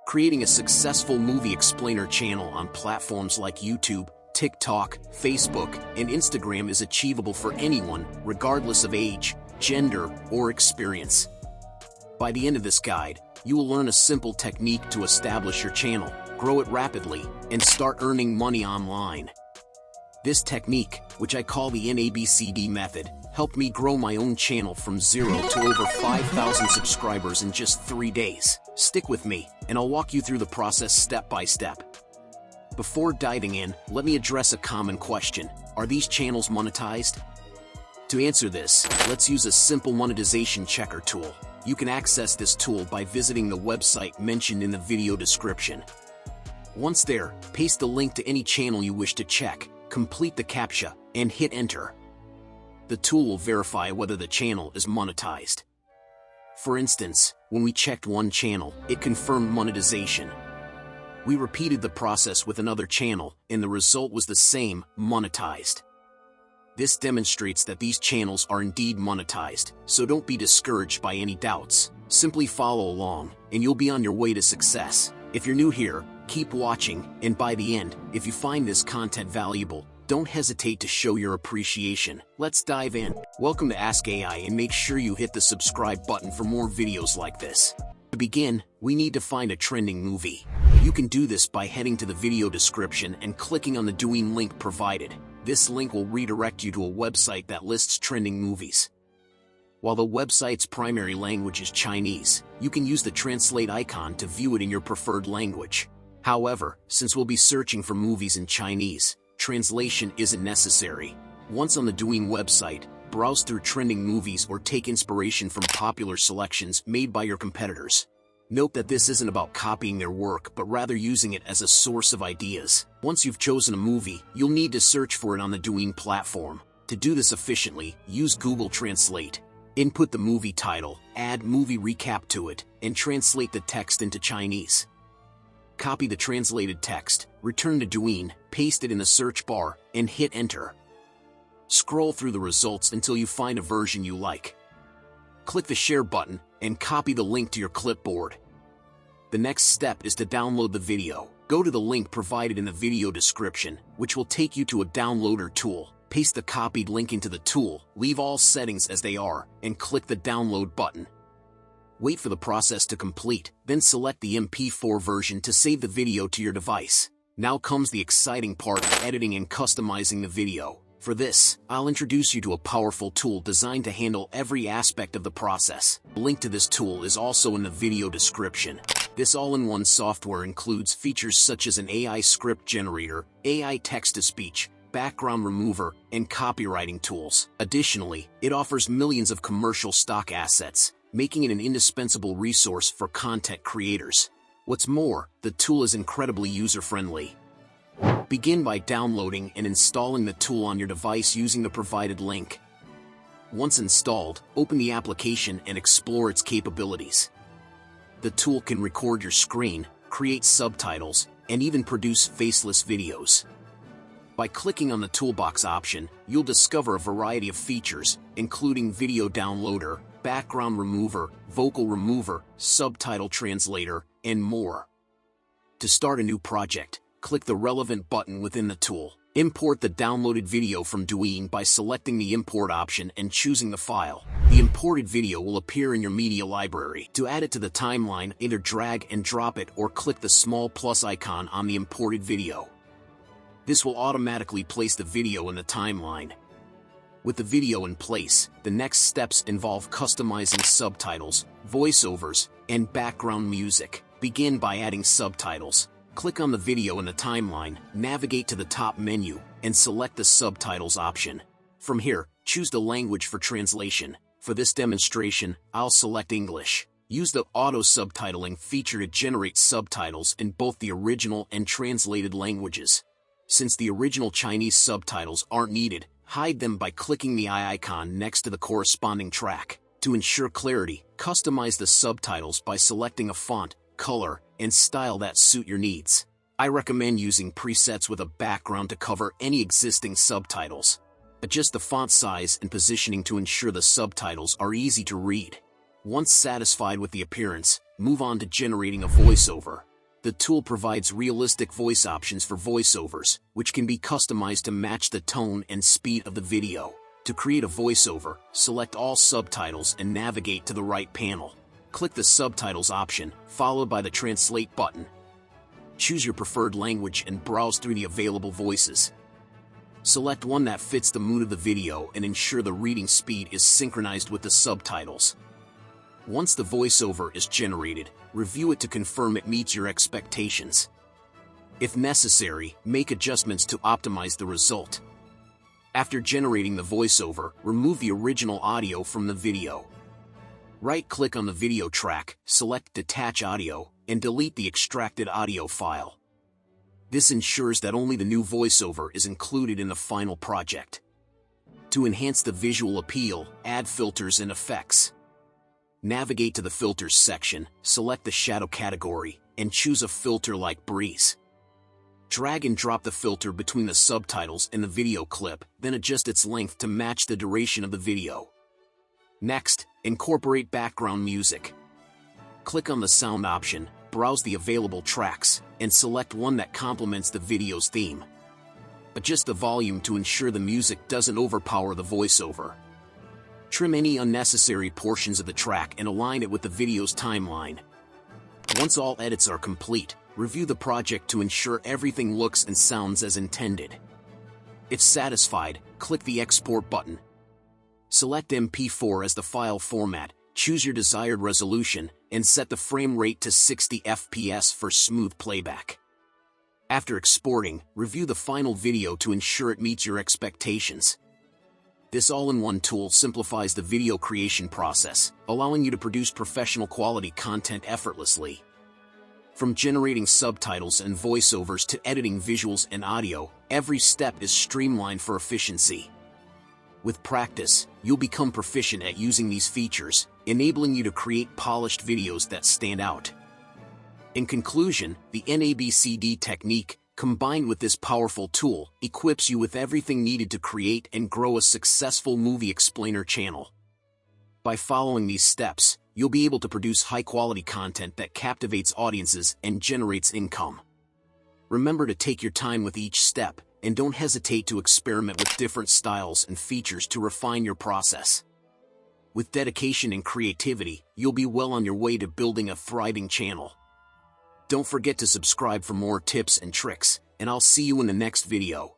Creating a successful movie explainer channel on platforms like YouTube, TikTok, Facebook, and Instagram is achievable for anyone, regardless of age, gender, or experience. By the end of this guide, you will learn a simple technique to establish your channel, grow it rapidly, and start earning money online. This technique, which I call the NABCD method, helped me grow my own channel from 0 to over 5,000 subscribers in just 3 days. Stick with me, and I'll walk you through the process step by step. Before diving in, let me address a common question. Are these channels monetized? To answer this, let's use a simple monetization checker tool. You can access this tool by visiting the website mentioned in the video description. Once there, paste the link to any channel you wish to check, complete the CAPTCHA, and hit enter. The tool will verify whether the channel is monetized. For instance, when we checked one channel, it confirmed monetization. We repeated the process with another channel, and the result was the same, monetized. This demonstrates that these channels are indeed monetized, so don't be discouraged by any doubts. Simply follow along, and you'll be on your way to success. If you're new here, keep watching, and by the end, if you find this content valuable, don't hesitate to show your appreciation. Let's dive in. Welcome to Ask AI, and make sure you hit the subscribe button for more videos like this. To begin, we need to find a trending movie. You can do this by heading to the video description and clicking on the Douyin link provided. This link will redirect you to a website that lists trending movies. While the website's primary language is Chinese, you can use the translate icon to view it in your preferred language. However, since we'll be searching for movies in Chinese, translation isn't necessary. Once on the Douyin website, browse through trending movies or take inspiration from popular selections made by your competitors. Note that this isn't about copying their work, but rather using it as a source of ideas. Once you've chosen a movie, you'll need to search for it on the Douyin platform. To do this efficiently, use Google Translate. Input the movie title, add movie recap to it, and translate the text into Chinese. Copy the translated text, return to Douyin, paste it in the search bar, and hit enter. Scroll through the results until you find a version you like. Click the share button, and copy the link to your clipboard. The next step is to download the video. Go to the link provided in the video description, which will take you to a downloader tool. Paste the copied link into the tool, leave all settings as they are, and click the download button. Wait for the process to complete, then select the MP4 version to save the video to your device. Now comes the exciting part of editing and customizing the video. For this, I'll introduce you to a powerful tool designed to handle every aspect of the process. The link to this tool is also in the video description. This all-in-one software includes features such as an AI script generator, AI text-to-speech, background remover, and copywriting tools. Additionally, it offers millions of commercial stock assets, making it an indispensable resource for content creators. What's more, the tool is incredibly user-friendly. Begin by downloading and installing the tool on your device using the provided link. Once installed, open the application and explore its capabilities. The tool can record your screen, create subtitles, and even produce faceless videos. By clicking on the toolbox option, you'll discover a variety of features, including video downloader, background remover, vocal remover, subtitle translator, and more. To start a new project, click the relevant button within the tool. Import the downloaded video from Douyin by selecting the import option and choosing the file. The imported video will appear in your media library. To add it to the timeline, either drag and drop it or click the small plus icon on the imported video. This will automatically place the video in the timeline. With the video in place, the next steps involve customizing subtitles, voiceovers, and background music. Begin by adding subtitles. Click on the video in the timeline, navigate to the top menu, and select the subtitles option. From here, choose the language for translation. For this demonstration, I'll select English. Use the auto-subtitling feature to generate subtitles in both the original and translated languages. Since the original Chinese subtitles aren't needed, hide them by clicking the eye icon next to the corresponding track. To ensure clarity, customize the subtitles by selecting a font, color, and style that suit your needs. I recommend using presets with a background to cover any existing subtitles. Adjust the font size and positioning to ensure the subtitles are easy to read. Once satisfied with the appearance, move on to generating a voiceover. The tool provides realistic voice options for voiceovers, which can be customized to match the tone and speed of the video. To create a voiceover, select all subtitles and navigate to the right panel. Click the subtitles option, followed by the translate button. Choose your preferred language and browse through the available voices. Select one that fits the mood of the video and ensure the reading speed is synchronized with the subtitles. Once the voiceover is generated, review it to confirm it meets your expectations. If necessary, make adjustments to optimize the result. After generating the voiceover, remove the original audio from the video. Right-click on the video track, select Detach Audio, and delete the extracted audio file. This ensures that only the new voiceover is included in the final project. To enhance the visual appeal, add filters and effects. Navigate to the Filters section, select the Shadow category, and choose a filter like Breeze. Drag and drop the filter between the subtitles and the video clip, then adjust its length to match the duration of the video. Next, incorporate background music. Click on the sound option, browse the available tracks, and select one that complements the video's theme. Adjust the volume to ensure the music doesn't overpower the voiceover. Trim any unnecessary portions of the track and align it with the video's timeline. Once all edits are complete, review the project to ensure everything looks and sounds as intended. If satisfied, click the Export button. Select MP4 as the file format, choose your desired resolution, and set the frame rate to 60 FPS for smooth playback. After exporting, review the final video to ensure it meets your expectations. This all-in-one tool simplifies the video creation process, allowing you to produce professional quality content effortlessly. From generating subtitles and voiceovers to editing visuals and audio, every step is streamlined for efficiency. With practice, you'll become proficient at using these features, enabling you to create polished videos that stand out. In conclusion, the NABCD technique, combined with this powerful tool, equips you with everything needed to create and grow a successful movie explainer channel. By following these steps, you'll be able to produce high-quality content that captivates audiences and generates income. Remember to take your time with each step, and don't hesitate to experiment with different styles and features to refine your process. With dedication and creativity, you'll be well on your way to building a thriving channel. Don't forget to subscribe for more tips and tricks, and I'll see you in the next video.